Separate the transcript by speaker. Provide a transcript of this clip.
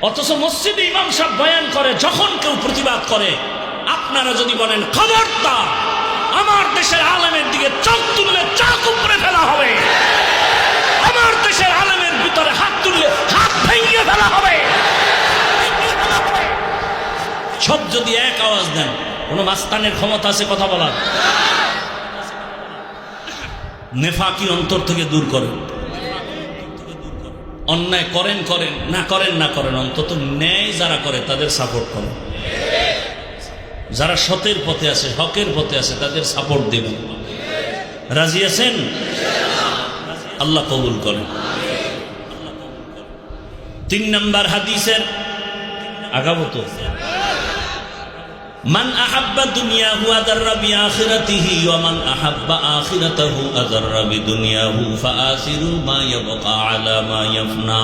Speaker 1: অথচ মসজিদে ইমাম সাহেব বয়ান করে, যখন কেউ প্রতিবাদ করে আপনারা যদি বলেন খবরদার, আমার দেশের আলেমের দিকে চোখ তুললে চোখ উপরে ফেলা হবে, আমার দেশের আলেমের ভিতরে হাত তুললে হাত ভেঙে ফেলা হবে, সব যদি এক আওয়াজ দেন, কোন মাস্তানের ক্ষমতা আছে কথা বলার? নেফাকি অন্তর থেকে দূর করেন। অন্যায় করেন করেন, না করেন না করেন, অন্তত ন্যায় যারা করে তাদের সাপোর্ট করেন। যারা সতের পথে আছে, হকের পথে আছে, তাদের সাপোর্ট দেবেন। রাজি আছেন? আল্লাহ কবুল করেন। 3 নম্বর হাদিসের আগাবো তো, মান আহাব্বা দুনিয়াহু আদাররা বিআখিরাতিহি ওয়া মান আহাব্বা আখিরাতাহু আদাররা বিদুনিয়াহু ফাআসিরু মা ইয়াবকা আলা মা ইয়াফনা।